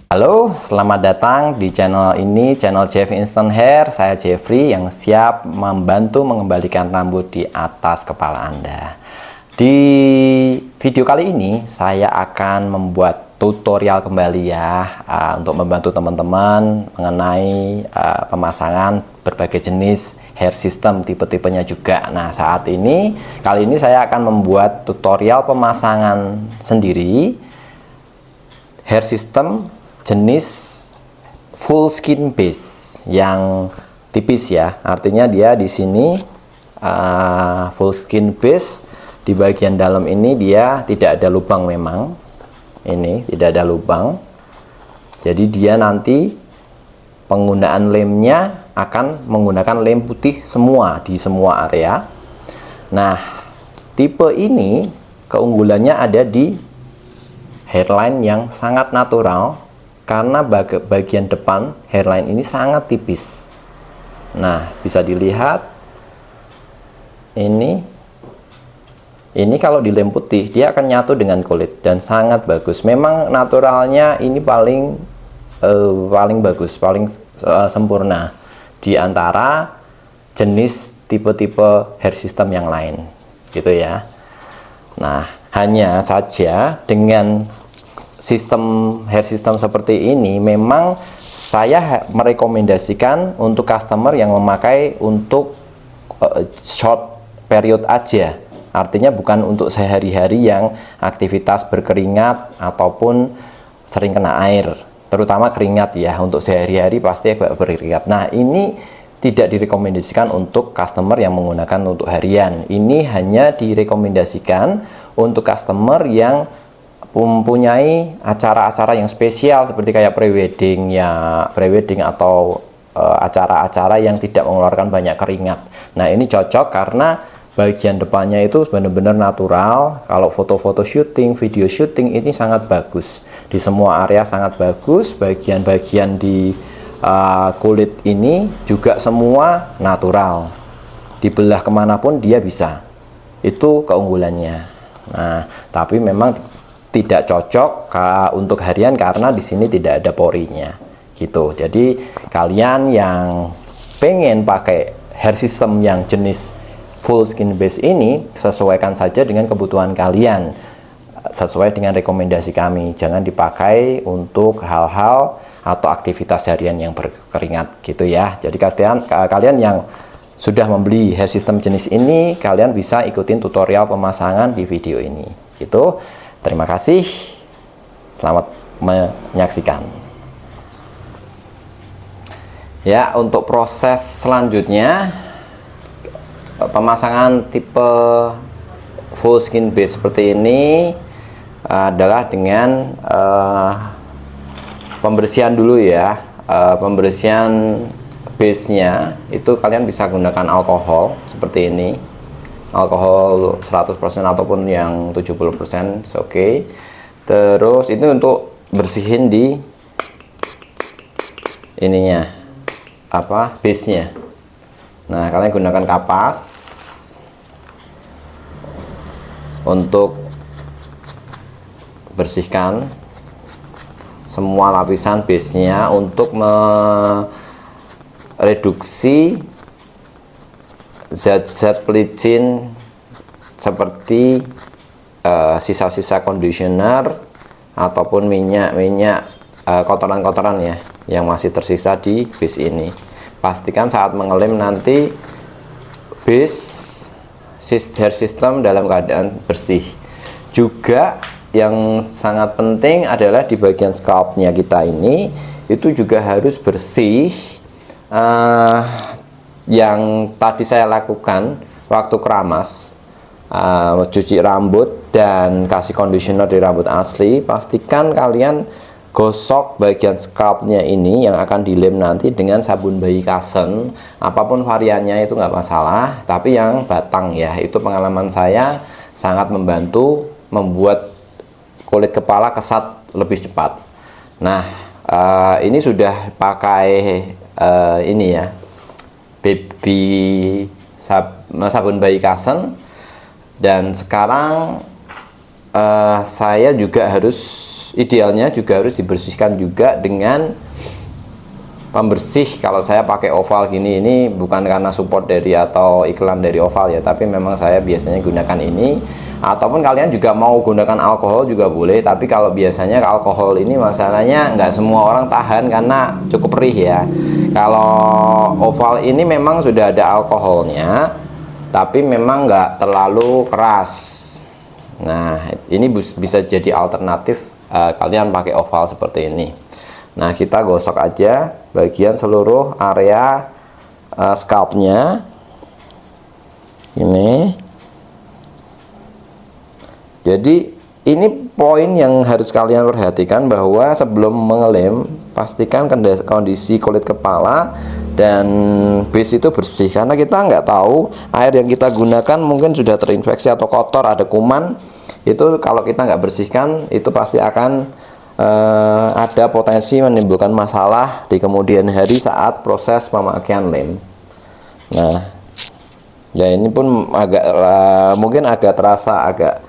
Halo, selamat datang di channel ini, channel Jeffrey Instant Hair. Saya Jeffrey yang siap membantu mengembalikan rambut di atas kepala Anda. Di video kali ini, saya akan membuat tutorial kembali ya, untuk membantu teman-teman mengenai pemasangan berbagai jenis hair system, tipe-tipenya juga. Nah, kali ini saya akan membuat tutorial pemasangan sendiri hair system jenis full skin base yang tipis ya. Artinya dia di sini full skin base, di bagian dalam ini dia tidak ada lubang, memang ini tidak ada lubang. Jadi dia nanti penggunaan lemnya akan menggunakan lem putih semua di semua area. Nah, tipe ini keunggulannya ada di hairline yang sangat natural, karena bagian depan hairline ini sangat tipis. Nah, bisa dilihat ini kalau di lem putih dia akan nyatu dengan kulit dan sangat bagus. Memang naturalnya ini paling bagus, paling sempurna di antara jenis tipe-tipe hair system yang lain, gitu ya. Nah, hanya saja dengan hair system seperti ini, memang saya merekomendasikan untuk customer yang memakai untuk short period aja. Artinya bukan untuk sehari-hari yang aktivitas berkeringat ataupun sering kena air, terutama keringat ya. Untuk sehari-hari pasti berkeringat. Nah, ini tidak direkomendasikan untuk customer yang menggunakan untuk harian. Ini hanya direkomendasikan untuk customer yang mempunyai acara-acara yang spesial seperti kayak prewedding atau acara-acara yang tidak mengeluarkan banyak keringat. Nah, ini cocok karena bagian depannya itu benar-benar natural. Kalau foto-foto syuting, video syuting ini sangat bagus. Di semua area sangat bagus. Bagian-bagian di kulit ini juga semua natural. Dibelah kemanapun dia bisa. Itu keunggulannya. Nah, tapi memang tidak cocok untuk harian karena di sini tidak ada porinya, gitu. Jadi kalian yang pengen pakai hair system yang jenis full skin base ini, sesuaikan saja dengan kebutuhan kalian, sesuai dengan rekomendasi kami. Jangan dipakai untuk hal-hal atau aktivitas harian yang berkeringat, gitu ya. Jadi kalian yang sudah membeli hair system jenis ini, kalian bisa ikutin tutorial pemasangan di video ini, gitu. Terima kasih, selamat menyaksikan. Ya, untuk proses selanjutnya pemasangan tipe full skin base seperti ini adalah dengan pembersihan dulu ya. Pembersihan base-nya itu kalian bisa gunakan alkohol seperti ini. Alkohol 100% ataupun yang 70% oke. Terus itu untuk bersihin di ininya base nya. Nah, kalian gunakan kapas untuk bersihkan semua lapisan base nya untuk mereduksi zat-zat pelicin seperti sisa-sisa conditioner ataupun minyak kotoran-kotoran ya yang masih tersisa di base ini. Pastikan saat mengelem nanti base hair system dalam keadaan bersih. Juga yang sangat penting adalah di bagian scalpnya kita ini itu juga harus bersih. Yang tadi saya lakukan waktu keramas, cuci rambut dan kasih conditioner di rambut asli, pastikan kalian gosok bagian scalpnya ini yang akan dilem nanti dengan sabun bayi Kasen. Apapun variannya itu nggak masalah, tapi yang batang ya, itu pengalaman saya sangat membantu membuat kulit kepala kesat lebih cepat. Nah, ini sudah pakai ini ya, sabun bayi Kasen, dan sekarang saya juga idealnya juga harus dibersihkan juga dengan pembersih. Kalau saya pakai oval gini, ini bukan karena support dari atau iklan dari oval ya, tapi memang saya biasanya gunakan ini. Ataupun kalian juga mau gunakan alkohol juga boleh, tapi kalau biasanya alkohol ini masalahnya nggak semua orang tahan karena cukup perih ya. Kalau oval ini memang sudah ada alkoholnya, tapi memang nggak terlalu keras. Nah, ini bisa jadi alternatif kalian pakai oval seperti ini. Nah, kita gosok aja bagian seluruh area scalpnya ini. Jadi ini poin yang harus kalian perhatikan, bahwa sebelum mengelem pastikan kondisi kulit kepala dan base itu bersih, karena kita nggak tahu air yang kita gunakan mungkin sudah terinfeksi atau kotor, ada kuman. Itu kalau kita nggak bersihkan, itu pasti akan ada potensi menimbulkan masalah di kemudian hari saat proses pemakaian lem. Nah, ya ini pun mungkin agak terasa agak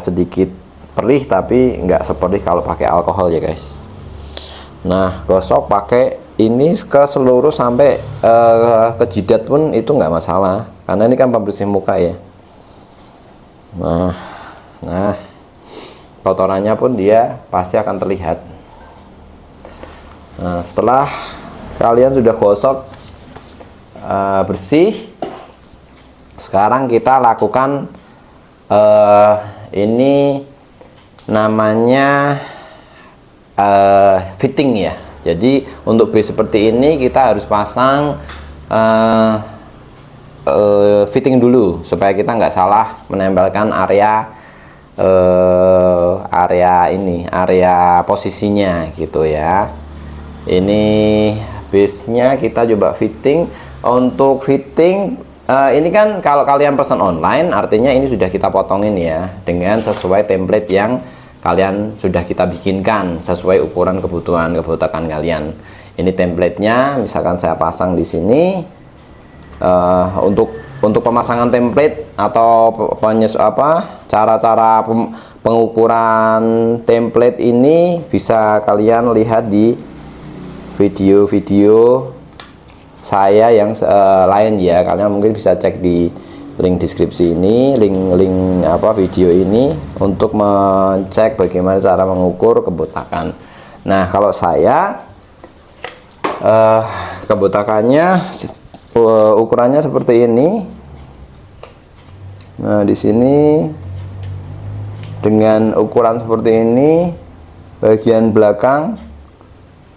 sedikit perih, tapi nggak seperti kalau pakai alkohol ya guys. Nah, gosok pakai ini ke seluruh sampai ke jidat pun itu nggak masalah, karena ini kan pembersih muka ya. Nah, kotorannya pun dia pasti akan terlihat. Nah, setelah kalian sudah gosok bersih, sekarang kita lakukan ini namanya fitting ya. Jadi untuk base seperti ini kita harus pasang fitting dulu supaya kita nggak salah menempelkan area posisinya gitu ya. Ini base nya kita coba fitting. Untuk fitting ini kan kalau kalian pesan online, artinya ini sudah kita potongin ya dengan sesuai template yang kalian sudah kita bikinkan sesuai ukuran kebutuhan kalian. Ini templatenya, misalkan saya pasang di sini. Untuk pemasangan template atau cara-cara pengukuran template ini bisa kalian lihat di video-video saya yang lain ya. Kalian mungkin bisa cek di link deskripsi ini, link video ini untuk mengecek bagaimana cara mengukur kebotakan. Nah, kalau saya kebotakannya ukurannya seperti ini. Nah, di sini dengan ukuran seperti ini, bagian belakang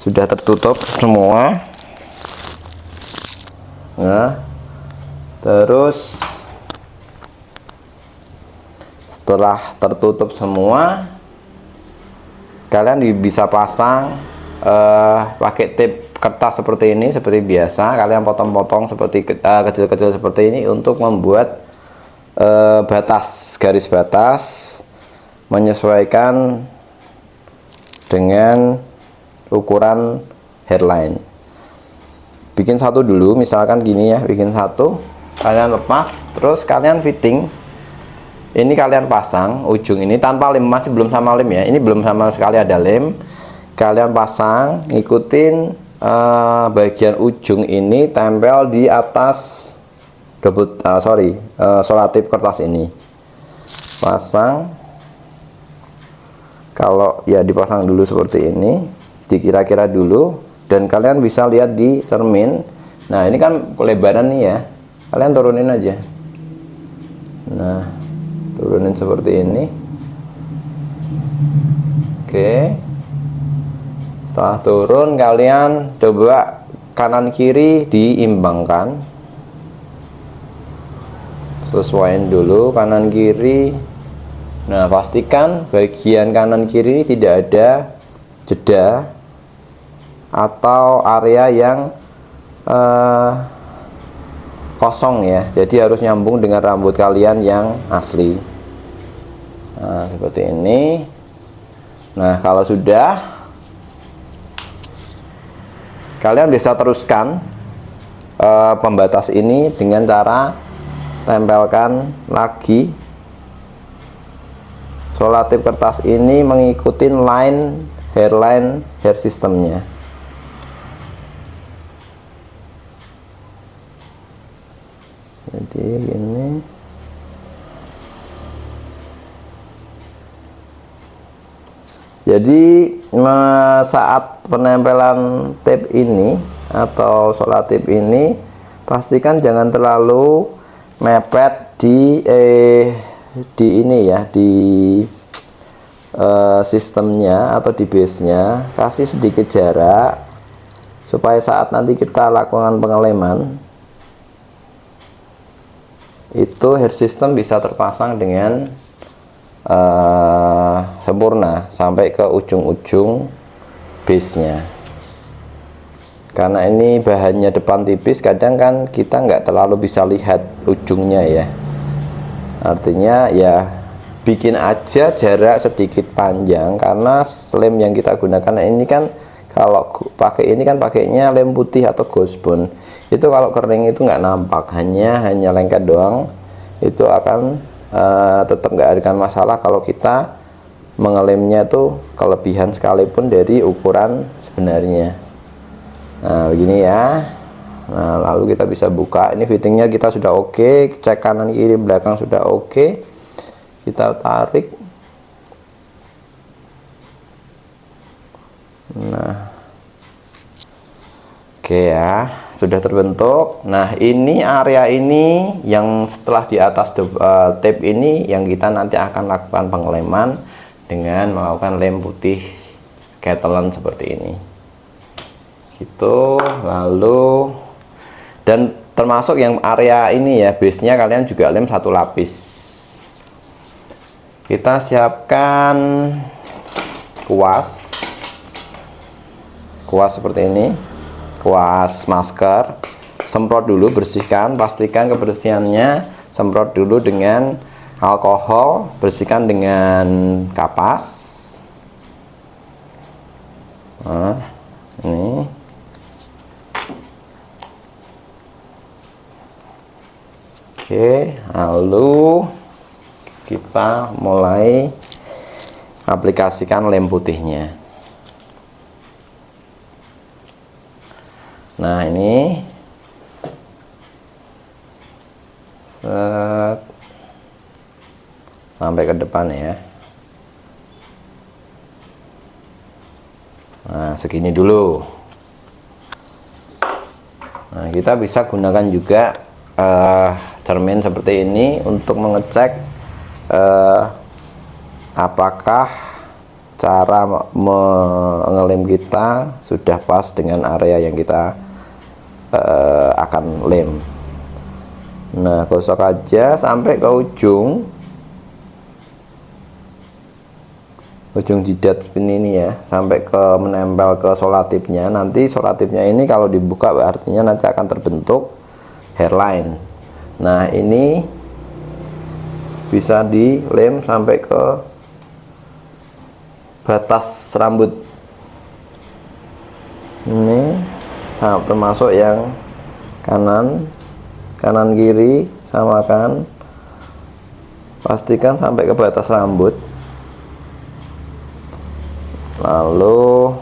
sudah tertutup semua. Nah, terus setelah tertutup semua, kalian bisa pasang pakai tape kertas seperti ini, seperti biasa. Kalian potong-potong seperti kecil-kecil seperti ini untuk membuat garis batas menyesuaikan dengan ukuran hairline. Bikin satu dulu, misalkan gini ya, bikin satu, kalian lepas, terus kalian fitting. Ini kalian pasang ujung ini tanpa lem, masih belum sama lem ya, ini belum sama sekali ada lem. Kalian pasang, ngikutin bagian ujung ini tempel di atas selotip kertas ini. Pasang, kalau ya dipasang dulu seperti ini, dikira-kira dulu, dan kalian bisa lihat di cermin. Nah, ini kan pelebaran nih ya, kalian turunin aja. Nah, turunin seperti ini. Oke, setelah turun kalian coba kanan kiri diimbangkan, sesuaiin dulu kanan kiri. Nah, pastikan bagian kanan kiri tidak ada jeda atau area yang kosong ya, jadi harus nyambung dengan rambut kalian yang asli. Nah, seperti ini. Nah, kalau sudah, kalian bisa teruskan pembatas ini dengan cara tempelkan lagi Solatip kertas ini mengikuti hairline hair systemnya. Jadi ini saat penempelan tape ini atau solatip ini, pastikan jangan terlalu mepet di ini ya, di sistemnya atau di base nya. Kasih sedikit jarak supaya saat nanti kita lakukan pengeleman itu hair system bisa terpasang dengan sempurna sampai ke ujung-ujung base nya. Karena ini bahannya depan tipis, kadang kan kita nggak terlalu bisa lihat ujungnya ya. Artinya ya bikin aja jarak sedikit panjang, karena lem yang kita gunakan ini kan, kalau pakai ini kan pakainya lem putih atau ghost bond. Itu kalau kering itu nggak nampak, hanya lengket doang. Itu akan tetap nggak ada masalah kalau kita mengelemnya tuh kelebihan sekalipun dari ukuran sebenarnya. Nah begini ya. Nah lalu kita bisa buka, ini fittingnya kita sudah oke, cek kanan kiri belakang sudah oke. Kita tarik. Nah oke ya, sudah terbentuk. Nah ini area ini yang setelah di atas tape ini yang kita nanti akan lakukan pengeleman dengan melakukan lem putih Catalan seperti ini gitu. Lalu dan termasuk yang area ini ya, base nya kalian juga lem 1 lapis. Kita siapkan kuas seperti ini, kuas masker. Semprot dulu, bersihkan, pastikan kebersihannya. Semprot dulu dengan alkohol, bersihkan dengan kapas. Nah ini oke, lalu kita mulai aplikasikan lem putihnya. Nah ini sampai ke depan ya. Nah segini dulu. Nah kita bisa gunakan juga cermin seperti ini untuk mengecek apakah cara mengelem kita sudah pas dengan area yang kita akan lem. Nah gosok aja sampai ke ujung jidat spin ini ya, sampai ke menempel ke solatipnya. Nanti solatipnya ini kalau dibuka artinya nanti akan terbentuk hairline. Nah ini bisa dilem sampai ke batas rambut ini, termasuk yang kanan kiri samakan, pastikan sampai ke batas rambut. Lalu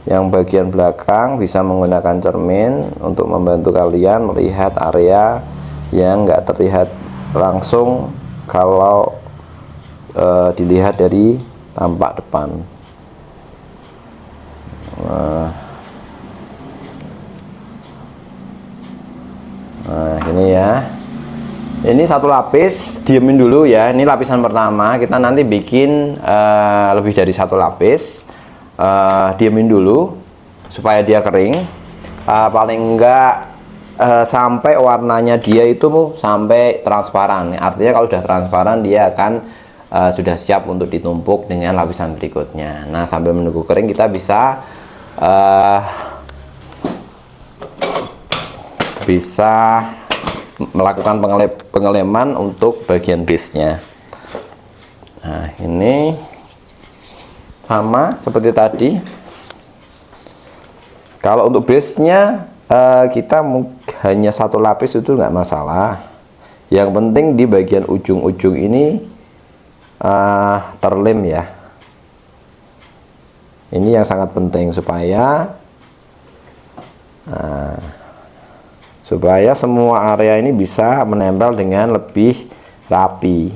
yang bagian belakang bisa menggunakan cermin untuk membantu kalian melihat area yang enggak terlihat langsung kalau dilihat dari tampak depan. Nah ini ya, ini 1 lapis, diemin dulu ya. Ini lapisan pertama, kita nanti bikin lebih dari 1 lapis. Diemin dulu supaya dia kering, paling enggak sampai warnanya dia itu sampai transparan. Artinya kalau sudah transparan dia akan sudah siap untuk ditumpuk dengan lapisan berikutnya. Nah sambil menunggu kering kita bisa melakukan pengeleman untuk bagian base nya. Nah ini sama seperti tadi. Kalau untuk base nya kita hanya 1 lapis itu nggak masalah. Yang penting di bagian ujung-ujung ini terlem ya. Ini yang sangat penting supaya semua area ini bisa menempel dengan lebih rapi,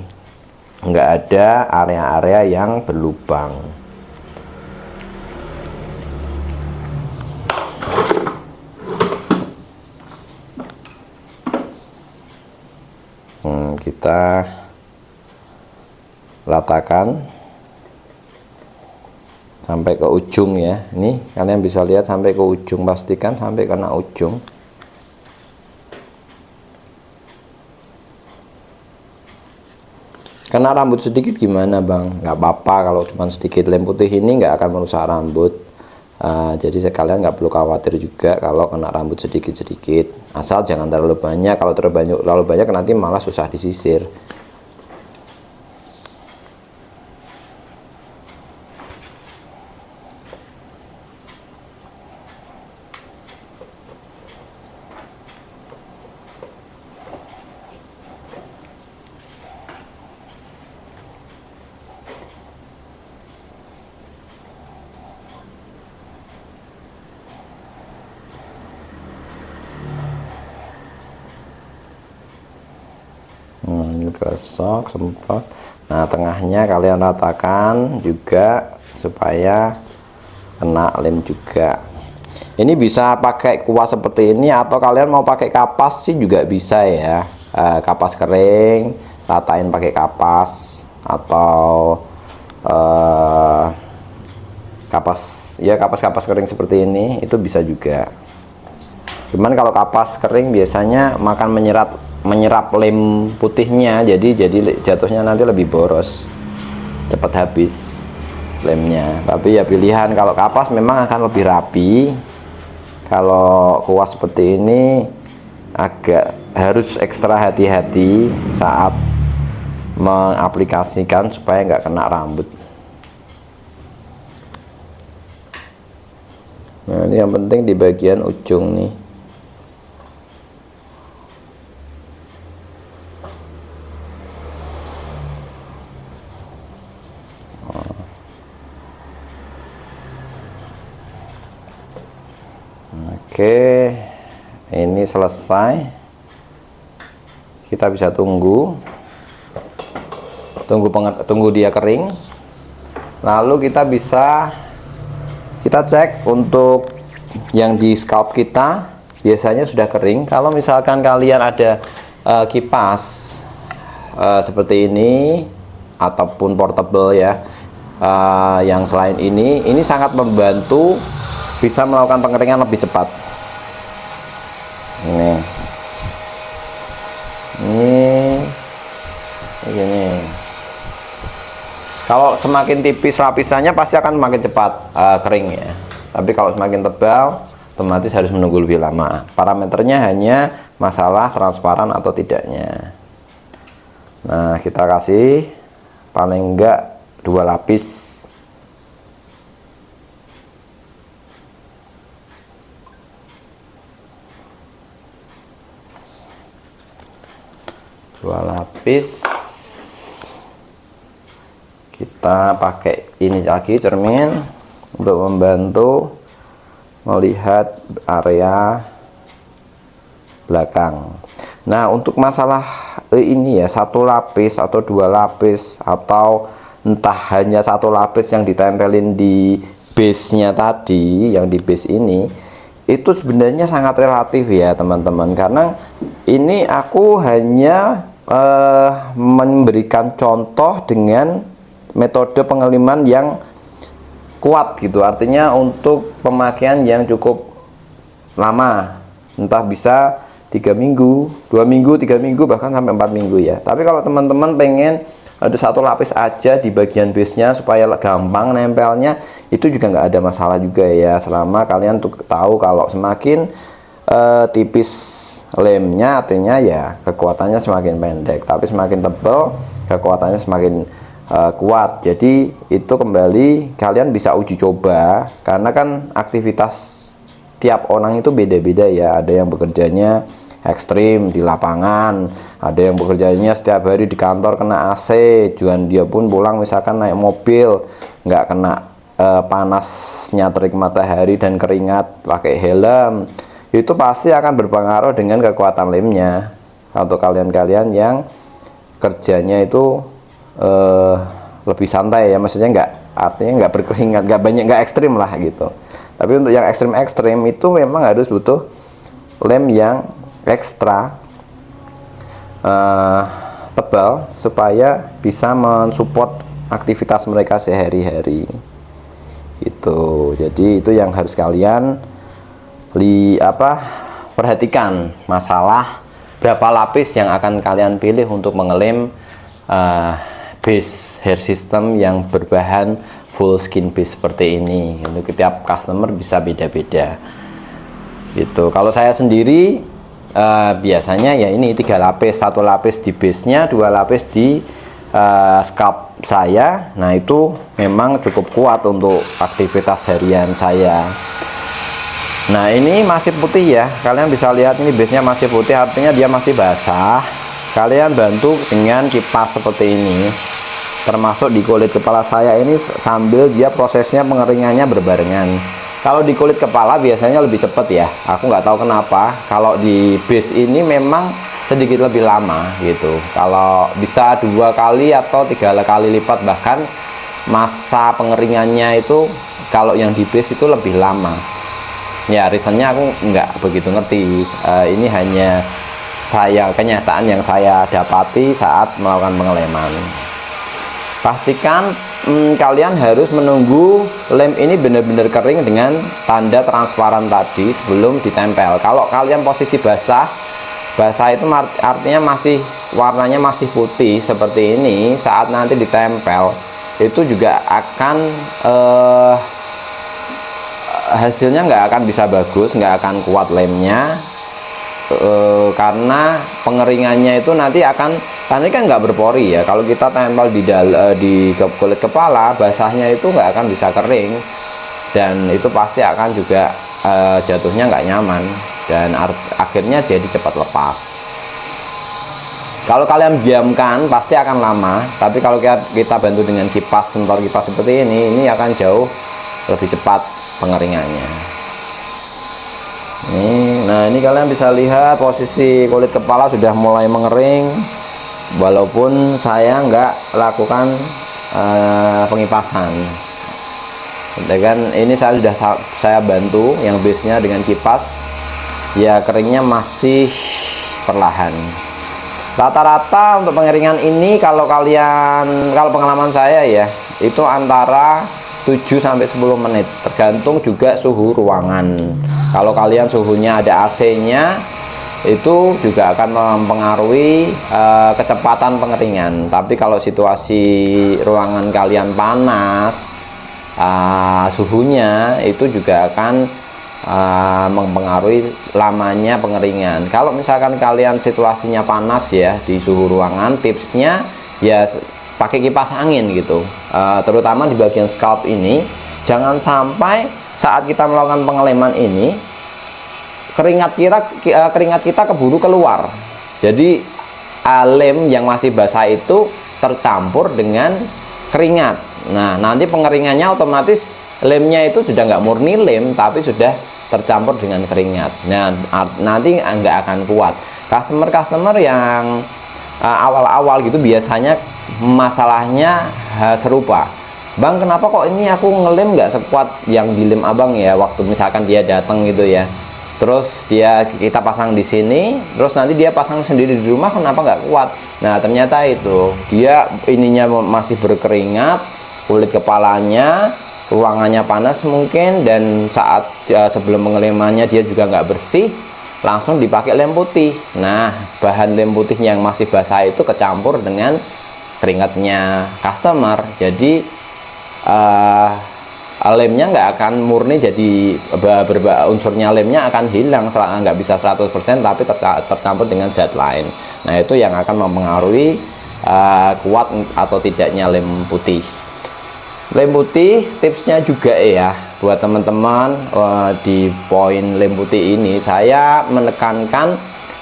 nggak ada area-area yang berlubang. Kita ratakan sampai ke ujung ya. Ini kalian bisa lihat sampai ke ujung, pastikan sampai kena ujung. Kena rambut sedikit gimana bang? Nggak apa-apa, kalau cuma sedikit. Lem putih ini nggak akan merusak rambut. Jadi kalian nggak perlu khawatir juga kalau kena rambut sedikit-sedikit, asal jangan terlalu banyak. Kalau terlalu banyak nanti malah susah disisir. Ini gosok semprot. Nah, tengahnya kalian ratakan juga supaya kena lem juga. Ini bisa pakai kuas seperti ini, atau kalian mau pakai kapas sih juga bisa ya. Kapas kering, ratain pakai kapas, atau kapas kering seperti ini itu bisa juga. Cuman kalau kapas kering biasanya makan menyerap lem putihnya, jadi jatuhnya nanti lebih boros, cepat habis lemnya. Tapi ya pilihan, kalau kapas memang akan lebih rapi. Kalau kuas seperti ini agak harus ekstra hati-hati saat mengaplikasikan supaya nggak kena rambut. Nah, ini yang penting di bagian ujung nih. Oke, ini selesai. Kita bisa tunggu dia kering. Lalu kita cek untuk yang di scalp kita, biasanya sudah kering. Kalau misalkan kalian ada kipas seperti ini ataupun portable ya, yang selain ini sangat membantu, bisa melakukan pengeringan lebih cepat. Ini kalau semakin tipis lapisannya pasti akan makin cepat kering ya. Tapi kalau semakin tebal otomatis harus menunggu lebih lama. Parameternya hanya masalah transparan atau tidaknya. Nah, kita kasih paling enggak 2 lapis. Kita pakai ini lagi, cermin, untuk membantu melihat area belakang. Nah, untuk masalah ini ya, 1 lapis atau 2 lapis, atau entah hanya 1 lapis yang ditempelin di base nya tadi, yang di base ini, itu sebenarnya sangat relatif ya teman-teman, karena ini aku hanya memberikan contoh dengan metode pengeliman yang kuat gitu, artinya untuk pemakaian yang cukup lama, entah bisa 3 minggu, 2 minggu, 3 minggu, bahkan sampai 4 minggu ya. Tapi kalau teman-teman pengen ada 1 lapis aja di bagian base nya supaya gampang nempelnya, itu juga nggak ada masalah juga ya, selama kalian tahu kalau semakin tipis lemnya artinya ya kekuatannya semakin pendek, tapi semakin tebal kekuatannya semakin kuat. Jadi itu kembali kalian bisa uji coba, karena kan aktivitas tiap orang itu beda-beda ya. Ada yang bekerjanya ekstrim di lapangan, ada yang bekerjanya setiap hari di kantor kena AC, juga dia pun pulang misalkan naik mobil nggak kena panasnya terik matahari dan keringat, pakai helm, itu pasti akan berpengaruh dengan kekuatan lemnya. Untuk kalian-kalian yang kerjanya itu lebih santai ya, maksudnya artinya nggak berkeringat, nggak banyak, nggak ekstrim lah gitu. Tapi untuk yang ekstrim-ekstrim itu memang harus butuh lem yang ekstra tebal supaya bisa mensupport aktivitas mereka sehari-hari gitu. Jadi itu yang harus kalian perhatikan, masalah berapa lapis yang akan kalian pilih untuk mengelem base hair system yang berbahan full skin base seperti ini. Untuk setiap customer bisa beda-beda gitu. Kalau saya sendiri biasanya ya ini 3 lapis, 1 lapis di base nya, 2 lapis di scalp saya. Nah itu memang cukup kuat untuk aktivitas harian saya. Nah ini masih putih ya, kalian bisa lihat ini base nya masih putih, artinya dia masih basah. Kalian bantu dengan kipas seperti ini, termasuk di kulit kepala saya ini sambil dia prosesnya pengeringannya berbarengan. Kalau di kulit kepala biasanya lebih cepat ya, aku nggak tahu kenapa. Kalau di base ini memang sedikit lebih lama gitu. Kalau bisa 2 kali atau 3 kali lipat bahkan masa pengeringannya itu kalau yang di base itu lebih lama. Ya reasonnya aku nggak begitu ngerti. Ini hanya kenyataan yang saya dapati saat melakukan pengeleman. Pastikan kalian harus menunggu lem ini benar-benar kering dengan tanda transparan tadi sebelum ditempel. Kalau kalian posisi basah itu artinya masih warnanya masih putih seperti ini, saat nanti ditempel itu juga akan hasilnya nggak akan bisa bagus, nggak akan kuat lemnya. Karena pengeringannya itu nanti akan, karena ini kan nggak berpori ya, kalau kita tempel di kulit kepala, basahnya itu nggak akan bisa kering dan itu pasti akan juga jatuhnya nggak nyaman dan akhirnya jadi cepat lepas. Kalau kalian diamkan pasti akan lama, tapi kalau kita bantu dengan kipas, sentor kipas seperti ini akan jauh lebih cepat pengeringannya. Nah ini kalian bisa lihat posisi kulit kepala sudah mulai mengering, walaupun saya nggak lakukan pengipasan. Dan ini saya bantu yang base nya dengan kipas, ya keringnya masih perlahan. Rata-rata untuk pengeringan ini kalau pengalaman saya ya itu antara 7-10 menit, tergantung juga suhu ruangan. Kalau kalian suhunya ada AC-nya, itu juga akan mempengaruhi kecepatan pengeringan. Tapi kalau situasi ruangan kalian panas, suhunya itu juga akan mempengaruhi lamanya pengeringan. Kalau misalkan kalian situasinya panas ya di suhu ruangan, tipsnya ya pakai kipas angin gitu, terutama di bagian scalp ini. Jangan sampai saat kita melakukan pengeleman ini keringat kita keburu keluar, jadi lem yang masih basah itu tercampur dengan keringat. Nah nanti pengeringannya otomatis lemnya itu sudah nggak murni lem, tapi sudah tercampur dengan keringat. Nah nanti nggak akan kuat. Customer yang awal-awal gitu biasanya masalahnya serupa. Bang, kenapa kok ini aku ngelem nggak sekuat yang dilem abang ya, waktu misalkan dia datang gitu ya, terus kita pasang di sini, terus nanti dia pasang sendiri di rumah, kenapa nggak kuat? Nah ternyata itu dia ininya masih berkeringat, kulit kepalanya, ruangannya panas mungkin, dan saat sebelum pengelemannya dia juga nggak bersih, langsung dipakai lem putih. Nah bahan lem putih yang masih basah itu kecampur dengan keringatnya customer, jadi lemnya nggak akan murni, jadi unsurnya lemnya akan hilang, nggak bisa 100%, tapi tercampur dengan zat lain. Nah itu yang akan mempengaruhi kuat atau tidaknya lem putih. Lem putih tipsnya juga ya buat teman-teman, di poin lem putih ini saya menekankan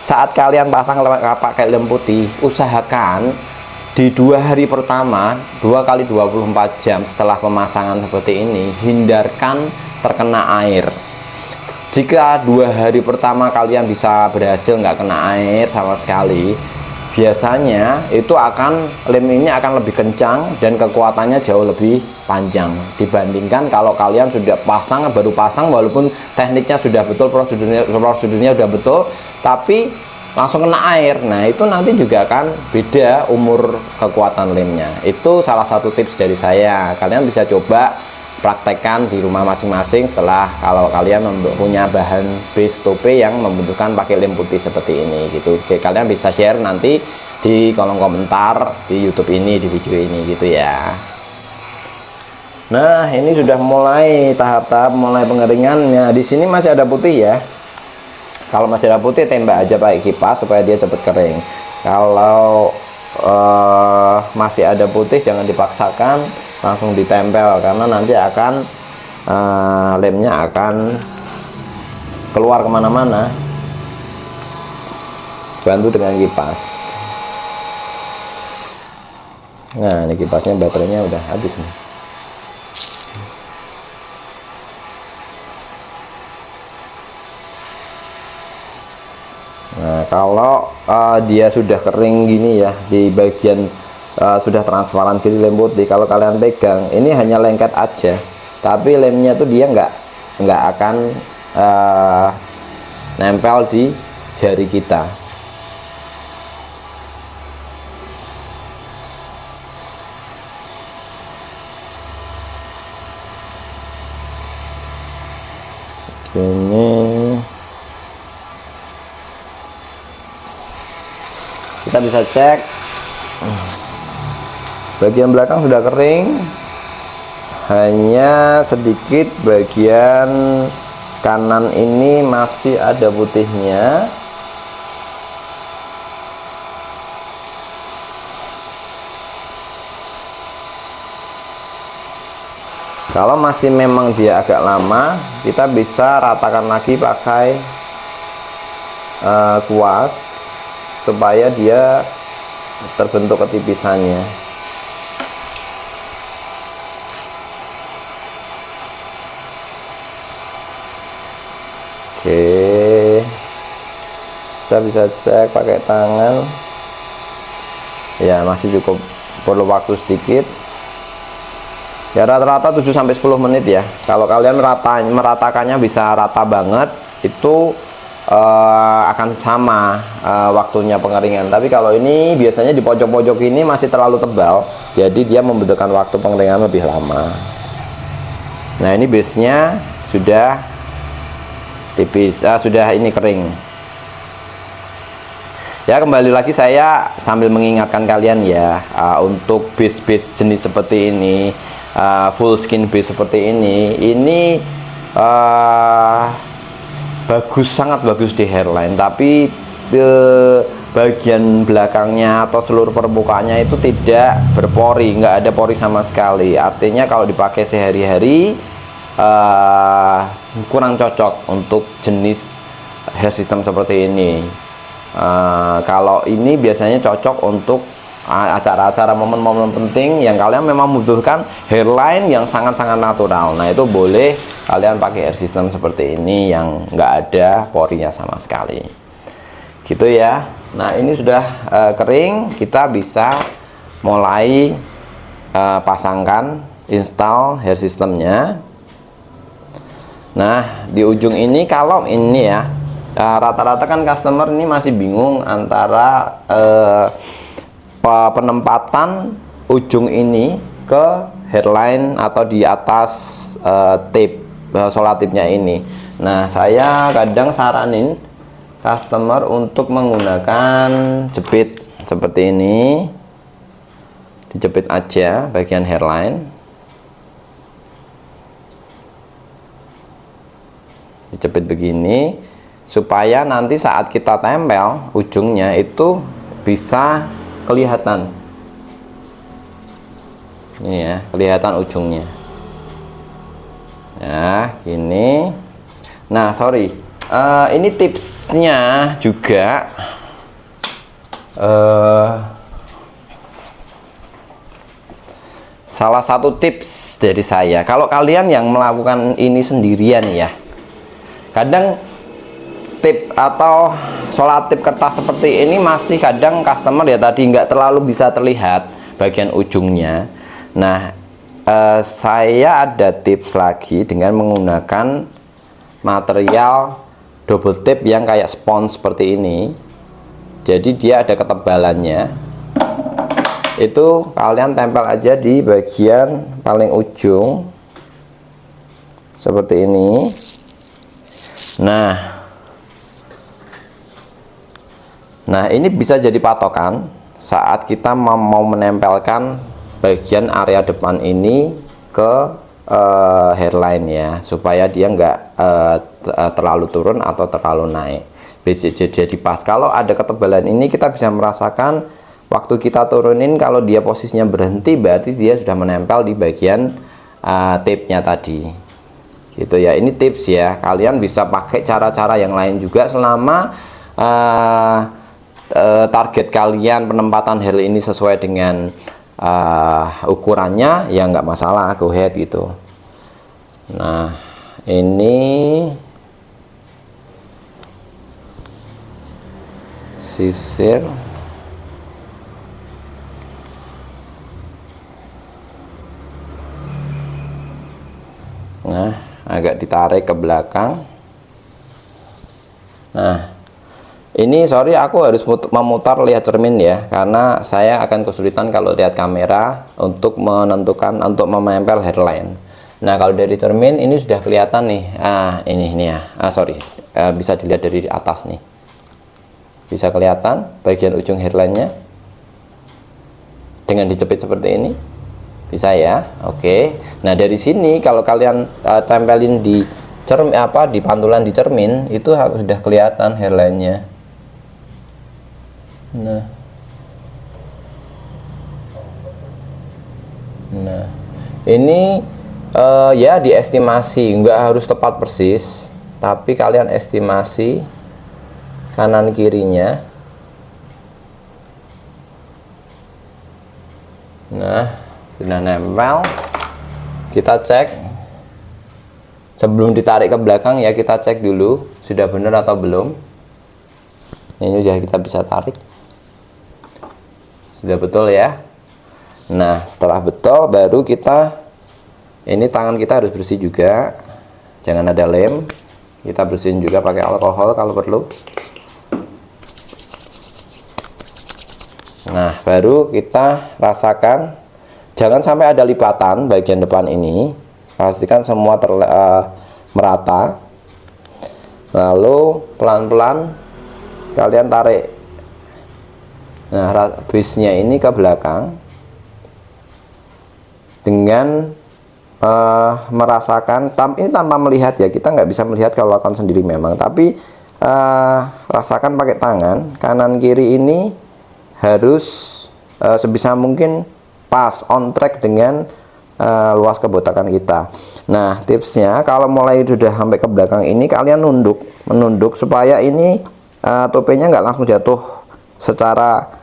saat kalian pasang pakai lem putih, usahakan di 2 hari pertama, 2 kali 24 jam setelah pemasangan seperti ini, hindarkan terkena air. Jika 2 hari pertama kalian bisa berhasil nggak kena air sama sekali, biasanya itu lem ini akan lebih kencang dan kekuatannya jauh lebih panjang dibandingkan kalau kalian sudah baru pasang, walaupun tekniknya sudah betul, prosedurnya sudah betul, tapi langsung kena air. Nah, itu nanti juga akan beda umur kekuatan lemnya. Itu salah satu tips dari saya. Kalian bisa coba praktekkan di rumah masing-masing setelah kalau kalian punya bahan base tope yang membutuhkan pakai lem putih seperti ini gitu. Oke, kalian bisa share nanti di kolom komentar di YouTube ini, di video ini gitu ya. Nah, ini sudah mulai tahap-tahap mulai pengeringannya. Di sini masih ada putih ya. Kalau masih ada putih, tembak aja pakai kipas supaya dia cepat kering. Kalau masih ada putih, jangan dipaksakan, langsung ditempel karena nanti akan lemnya akan keluar kemana-mana. Bantu dengan kipas. Nah, ini kipasnya, baterainya udah habis nih. Nah, kalau dia sudah kering gini ya, di bagian sudah transparan gini lem putih, kalau kalian pegang ini hanya lengket aja, tapi lemnya tuh dia nggak akan nempel di jari kita. Ini kita bisa cek bagian belakang sudah kering, hanya sedikit bagian kanan ini masih ada putihnya. Kalau masih memang dia agak lama, kita bisa ratakan lagi pakai kuas supaya dia terbentuk ketipisannya. Oke, kita bisa cek pakai tangan ya, masih cukup perlu waktu sedikit ya, rata-rata 7-10 menit ya. Kalau kalian meratakannya bisa rata banget, itu akan sama waktunya pengeringan. Tapi kalau ini biasanya di pojok-pojok ini masih terlalu tebal, jadi dia membutuhkan waktu pengeringan lebih lama. Nah, ini base nya sudah tipis, sudah ini kering ya. Kembali lagi saya sambil mengingatkan kalian ya, untuk base jenis seperti ini, full skin base seperti ini bagus, sangat bagus di hairline, tapi bagian belakangnya atau seluruh permukaannya itu tidak berpori, nggak ada pori sama sekali. Artinya kalau dipakai sehari-hari kurang cocok untuk jenis hair system seperti ini. Kalau ini biasanya cocok untuk acara-acara, momen-momen penting yang kalian memang membutuhkan hairline yang sangat-sangat natural. Nah, itu boleh kalian pakai hair system seperti ini yang nggak ada porinya sama sekali gitu ya. Nah, ini sudah kering, kita bisa mulai pasangkan, install hair systemnya. Nah, di ujung ini, kalau ini ya, rata-rata kan customer ini masih bingung antara penempatan ujung ini ke hairline atau di atas tape solatipnya ini. Nah, saya kadang saranin customer untuk menggunakan jepit seperti ini, dijepit aja bagian hairline, dijepit begini supaya nanti saat kita tempel ujungnya itu bisa kelihatan. Ini ya, kelihatan ujungnya. Nah, gini. Nah, sorry, Ini tipsnya juga salah satu tips dari saya. Kalau kalian yang melakukan ini sendirian ya, kadang tip atau solatip kertas seperti ini masih kadang customer ya tadi nggak terlalu bisa terlihat bagian ujungnya. Nah, saya ada tips lagi dengan menggunakan material double tip yang kayak spons seperti ini. Jadi dia ada ketebalannya. Itu kalian tempel aja di bagian paling ujung seperti ini. Nah ini bisa jadi patokan saat kita mau menempelkan bagian area depan ini ke hairline ya, supaya dia nggak terlalu turun atau terlalu naik. Bisa jadi pas. Kalau ada ketebalan ini kita bisa merasakan waktu kita turunin, kalau dia posisinya berhenti berarti dia sudah menempel di bagian tape-nya tadi gitu ya. Ini tips ya, kalian bisa pakai cara-cara yang lain juga selama target kalian penempatan hair ini sesuai dengan ukurannya ya, nggak masalah, go ahead gitu. Nah ini sisir. Nah agak ditarik ke belakang. Nah ini sorry aku harus memutar lihat cermin ya, karena saya akan kesulitan kalau lihat kamera untuk menentukan, untuk menempel hairline. Nah kalau dari cermin ini sudah kelihatan nih, ini ya, sorry, bisa dilihat dari atas nih, bisa kelihatan bagian ujung hairline-nya dengan dijepit seperti ini, bisa ya. Oke. Nah dari sini kalau kalian tempelin di cermin, di pantulan di cermin, itu sudah kelihatan hairline-nya. Nah ini ya diestimasi, nggak harus tepat persis, tapi kalian estimasi kanan kirinya. Nah sudah nempel, kita cek sebelum ditarik ke belakang ya, kita cek dulu sudah benar atau belum. Ini sudah kita bisa tarik, sudah betul ya. Nah setelah betul baru kita, ini tangan kita harus bersih juga, jangan ada lem, kita bersihin juga pakai alkohol kalau perlu. Nah baru kita rasakan, jangan sampai ada lipatan bagian depan ini, pastikan semua merata. Lalu pelan-pelan kalian tarik base-nya ini ke belakang dengan merasakan, ini tanpa melihat ya, kita nggak bisa melihat kalau lakukan sendiri memang, tapi rasakan pakai tangan kanan kiri ini harus sebisa mungkin pas, on track dengan luas kebotakan kita. Nah tipsnya kalau mulai sudah sampai ke belakang ini kalian menunduk supaya ini topenya nggak langsung jatuh secara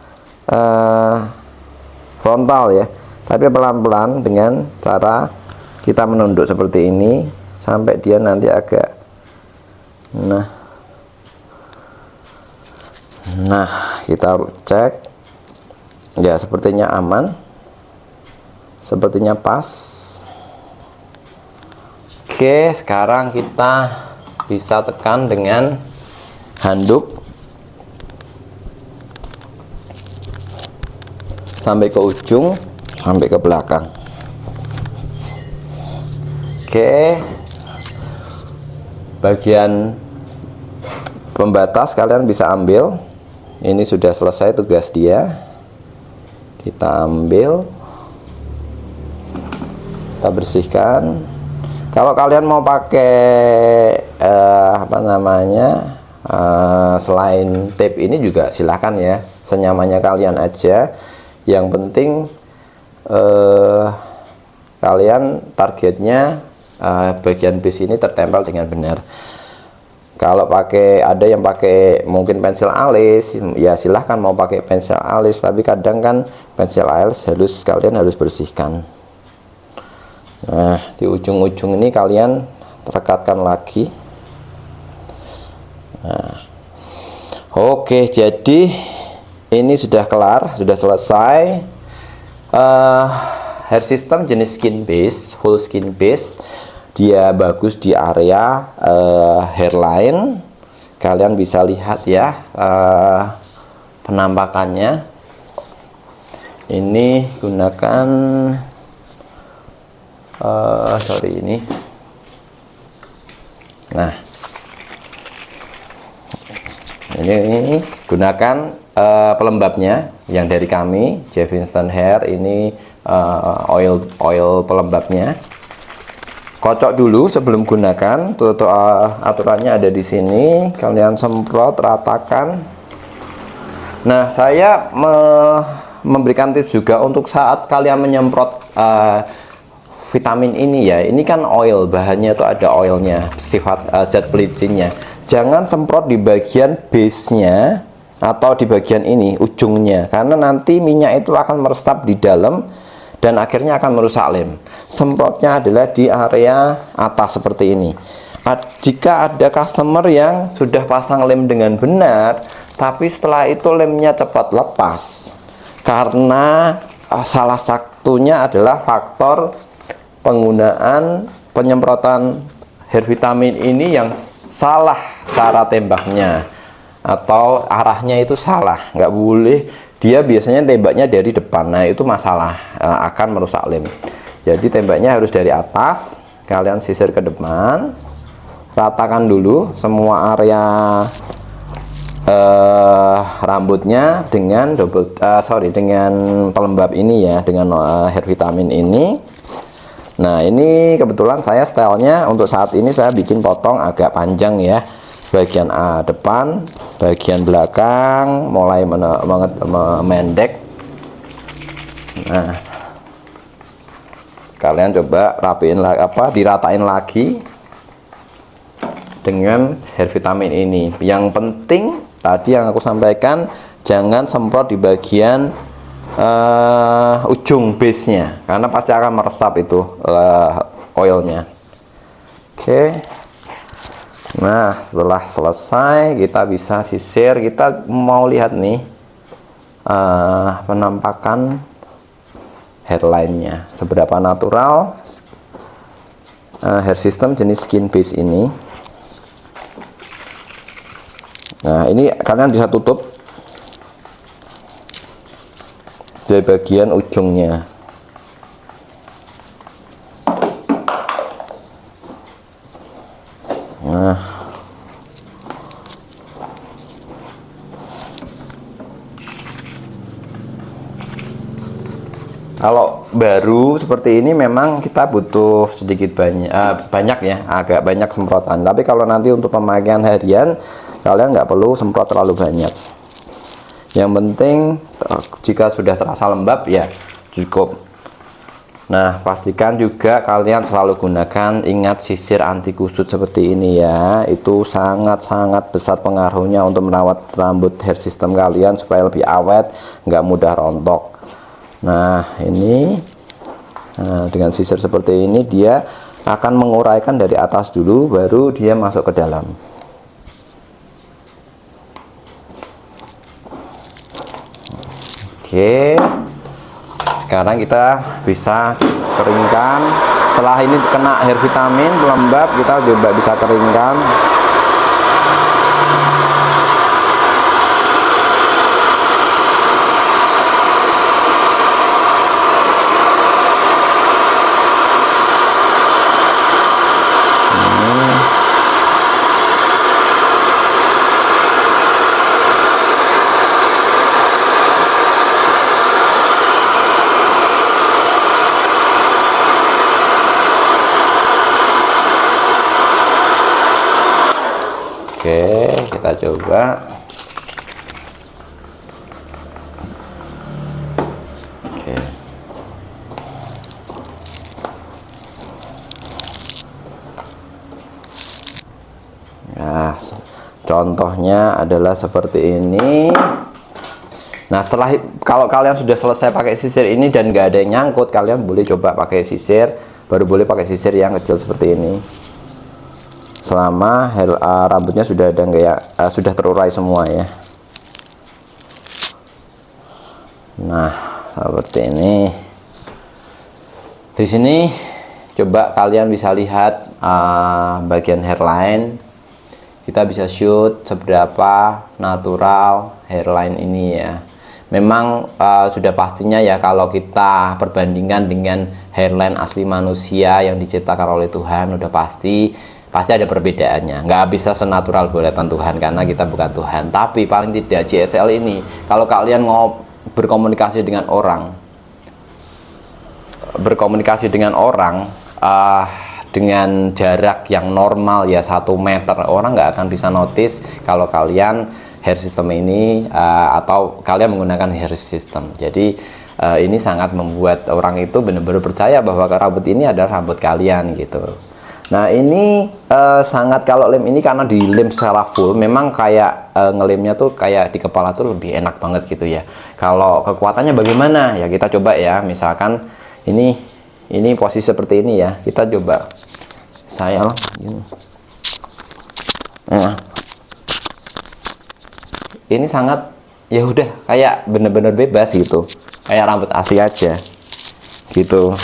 frontal ya, tapi pelan-pelan dengan cara kita menunduk seperti ini sampai dia nanti agak nah kita cek ya, sepertinya aman, sepertinya pas. Oke, sekarang kita bisa tekan dengan handuk sampai ke ujung, sampai ke belakang. Oke, bagian pembatas kalian bisa ambil, ini sudah selesai tugas dia, kita ambil, kita bersihkan. Kalau kalian mau pakai selain tape ini juga silahkan ya, senyamannya kalian aja. Yang penting kalian targetnya bagian base ini tertempel dengan benar. Kalau ada yang pakai mungkin pensil alis, ya silahkan mau pakai pensil alis, tapi kadang kan pensil alis kalian harus bersihkan. Nah, di ujung-ujung ini kalian rekatkan lagi. Nah, oke, jadi ini sudah kelar, sudah selesai. Hair system jenis skin base, full skin base. Dia bagus di area hairline. Kalian bisa lihat ya penampakannya. Ini gunakan ini. Nah, ini gunakan pelembabnya yang dari kami, Jeff Instant Hair. Ini oil pelembabnya. Kocok dulu sebelum gunakan. Aturannya ada di sini. Kalian semprot, ratakan. Nah, saya memberikan tips juga untuk saat kalian menyemprot vitamin ini ya. Ini kan oil, bahannya itu ada oilnya, sifat zat bleachingnya. Jangan semprot di bagian base-nya atau di bagian ini ujungnya, karena nanti minyak itu akan meresap di dalam dan akhirnya akan merusak lem. Semprotnya adalah di area atas seperti ini. Jika ada customer yang sudah pasang lem dengan benar, tapi setelah itu lemnya cepat lepas, karena salah satunya adalah faktor penggunaan penyemprotan hair vitamin ini yang salah cara tembaknya, atau arahnya itu salah. Nggak boleh. Dia biasanya tembaknya dari depan, nah itu masalah, akan merusak lem. Jadi tembaknya harus dari atas, kalian sisir ke depan, ratakan dulu semua area rambutnya dengan dengan pelembab ini ya, dengan hair vitamin ini. Nah, ini kebetulan saya stylenya untuk saat ini saya bikin potong agak panjang ya. Bagian depan, bagian belakang mulai memendek. Nah, kalian coba rapiin diratain lagi dengan hair vitamin ini. Yang penting tadi yang aku sampaikan, jangan semprot di bagian ujung base nya, karena pasti akan meresap itu oilnya. Oke. Nah, setelah selesai kita bisa sisir. Kita mau lihat nih penampakan hairline-nya seberapa natural hair system jenis skin base ini. Nah, ini kalian bisa tutup dari bagian ujungnya. Nah, kalau baru seperti ini memang kita butuh sedikit banyak ya, agak banyak semprotan. Tapi kalau nanti untuk pemakaian harian, kalian nggak perlu semprot terlalu banyak. Yang penting jika sudah terasa lembab ya cukup. Nah, pastikan juga kalian selalu gunakan, ingat, sisir anti kusut seperti ini ya. Itu sangat-sangat besar pengaruhnya untuk merawat rambut hair system kalian supaya lebih awet, nggak mudah rontok. Nah, ini dengan sisir seperti ini dia akan menguraikan dari atas dulu, baru dia masuk ke dalam. Oke, sekarang kita bisa keringkan. Setelah ini kena hair vitamin pelembab, kita juga bisa keringkan. Oke, kita coba. Oke. Nah, Contohnya adalah seperti ini. Nah, setelah kalau kalian sudah selesai pakai sisir ini dan nggak ada yang nyangkut, kalian boleh coba pakai sisir, baru boleh pakai sisir yang kecil seperti ini. Selama rambutnya sudah ada sudah terurai semua ya. Nah, seperti ini. Di sini coba kalian bisa lihat bagian hairline. Kita bisa shoot seberapa natural hairline ini ya. Memang sudah pastinya ya, kalau kita perbandingkan dengan hairline asli manusia yang diciptakan oleh Tuhan, udah pasti ada perbedaannya. Nggak bisa senatural buatan Tuhan karena kita bukan Tuhan. Tapi paling tidak JSL ini, kalau kalian mau berkomunikasi dengan orang dengan jarak yang normal ya 1 meter, orang nggak akan bisa notice kalau kalian hair system ini atau kalian menggunakan hair system. Jadi ini sangat membuat orang itu benar-benar percaya bahwa rambut ini adalah rambut kalian gitu. Nah, ini sangat, kalau lem ini karena di lem secara full, memang kayak ngelemnya tuh kayak di kepala tuh lebih enak banget gitu ya. Kalau kekuatannya bagaimana ya, kita coba ya. Misalkan ini posisi seperti ini ya, kita coba saya gini. Nah, ini sangat, ya udah kayak bener-bener bebas gitu, kayak rambut asli aja gitu.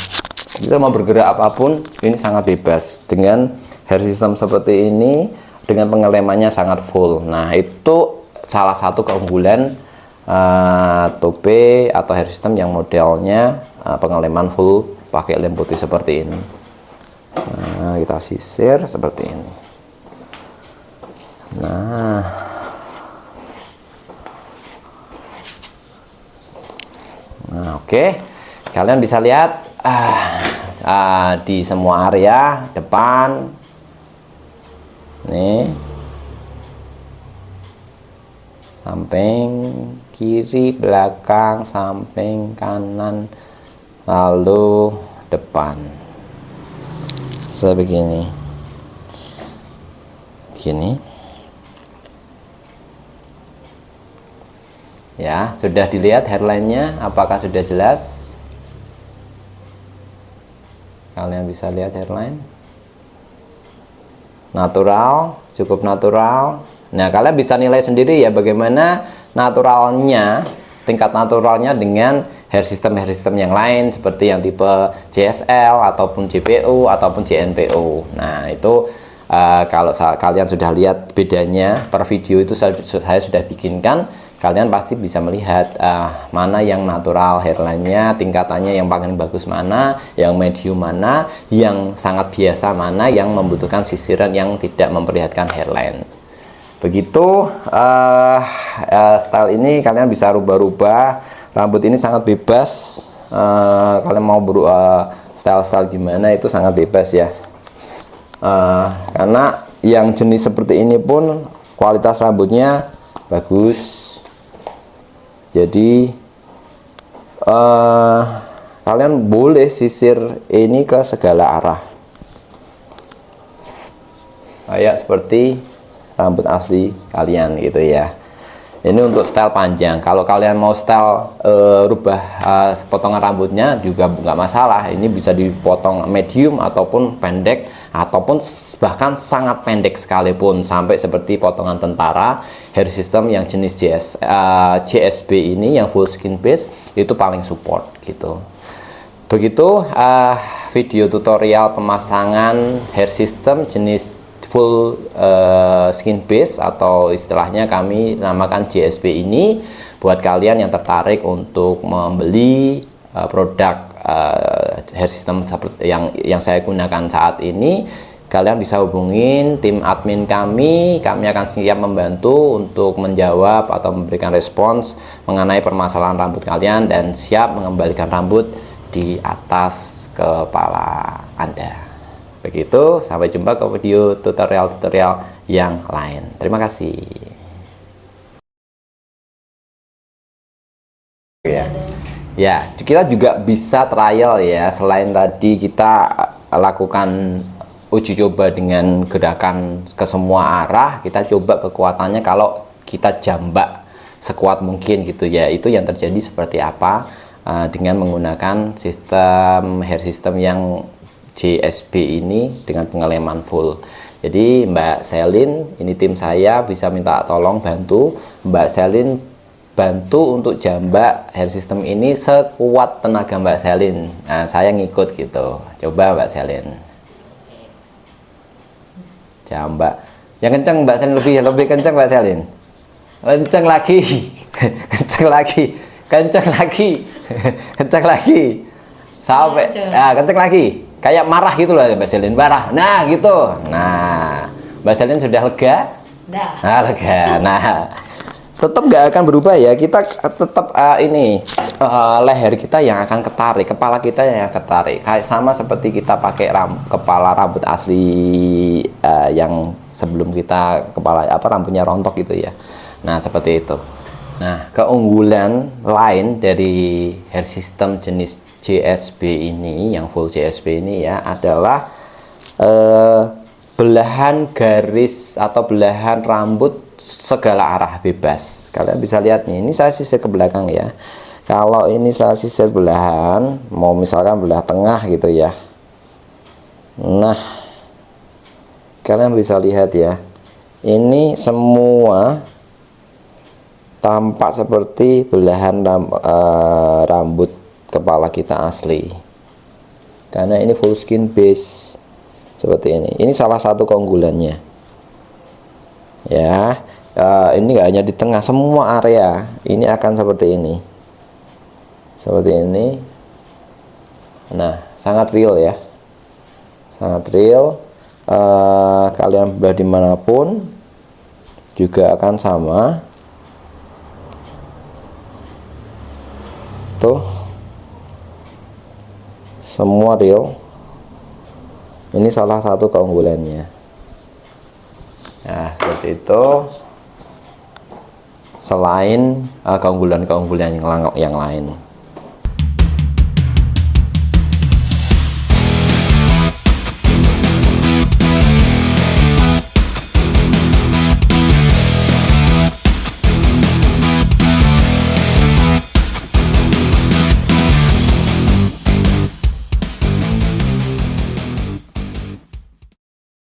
Kita mau bergerak apapun ini sangat bebas dengan hair system seperti ini, dengan pengelemannya sangat full. Nah, itu salah satu keunggulan tope atau hair system yang modelnya pengeleman full pakai lem putih seperti ini. Nah, kita sisir seperti ini. Nah, oke. Kalian bisa lihat di semua area depan nih, samping kiri, belakang, samping kanan, lalu depan sebegini gini ya. Sudah dilihat hairline-nya, apakah sudah jelas? Kalian bisa lihat hairline natural, cukup natural. Nah, kalian bisa nilai sendiri ya bagaimana naturalnya, tingkat naturalnya dengan hair system yang lain seperti yang tipe JSL ataupun JPO ataupun JNPO. Nah, itu kalau kalian sudah lihat bedanya per video itu saya sudah bikinkan, kalian pasti bisa melihat mana yang natural hairline-nya, tingkatannya yang paling bagus mana, yang medium mana, yang sangat biasa mana, yang membutuhkan sisiran yang tidak memperlihatkan hairline. Begitu style ini kalian bisa rubah-rubah. Rambut ini sangat bebas. Kalian mau style-style gimana itu sangat bebas ya. Karena yang jenis seperti ini pun kualitas rambutnya bagus. Jadi kalian boleh sisir ini ke segala arah, kayak seperti rambut asli kalian gitu ya. Ini untuk style panjang. Kalau kalian mau style rubah potongan rambutnya juga nggak masalah. Ini bisa dipotong medium ataupun pendek, ataupun bahkan sangat pendek sekalipun, sampai seperti potongan tentara. Hair system yang jenis JSB ini yang full skin base itu paling support gitu. Begitu video tutorial pemasangan hair system jenis full skin base atau istilahnya kami namakan JSB ini. Buat kalian yang tertarik untuk membeli produk hair system seperti yang saya gunakan saat ini, kalian bisa hubungin tim admin kami akan siap membantu untuk menjawab atau memberikan respons mengenai permasalahan rambut kalian dan siap mengembalikan rambut di atas kepala Anda. Begitu, sampai jumpa ke video tutorial-tutorial yang lain. Terima kasih. Ya, kita juga bisa trial ya. Selain tadi kita lakukan uji coba dengan gerakan ke semua arah, kita coba kekuatannya kalau kita jambak sekuat mungkin gitu ya. Itu yang terjadi seperti apa dengan menggunakan sistem hair system yang JSB ini dengan pengeleman full. Jadi Mbak Selin, ini tim saya bisa minta tolong bantu Mbak Selin, bantu untuk jambak hair system ini sekuat tenaga Mbak Selin. Nah, saya ngikut gitu. Coba Mbak Selin. Jambak. Yang kenceng Mbak Selin, lebih kenceng Mbak Selin. Kenceng lagi. Kenceng lagi. Kenceng lagi. Kenceng lagi. Sampai kenceng lagi. Kayak marah gitu loh Mbak Selin, marah. Nah, gitu. Nah, Mbak Selin sudah lega? Nah, lega. Nah, tetap nggak akan berubah ya. Kita tetap leher kita yang akan ketarik, kepala kita yang ketarik. Kayak sama seperti kita pakai kepala rambut asli yang sebelum kita rambutnya rontok gitu ya. Nah, seperti itu. Nah, keunggulan lain dari hair system jenis JSB ini, yang full JSB ini ya, adalah belahan garis atau belahan rambut segala arah bebas. Kalian bisa lihat nih, ini saya sisir ke belakang ya. Kalau ini saya sisir belahan, mau misalkan belah tengah gitu ya. Nah, kalian bisa lihat ya, ini semua tampak seperti belahan rambut kepala kita asli, karena ini full skin base seperti ini. Ini salah satu keunggulannya ya. Ini nggak hanya di tengah, semua area ini akan seperti ini, seperti ini. Nah, sangat real ya, sangat real. Kalian berada dimanapun juga akan sama tuh, semua real. Ini salah satu keunggulannya. Nah, seperti itu. Selain keunggulan-keunggulan yang lain.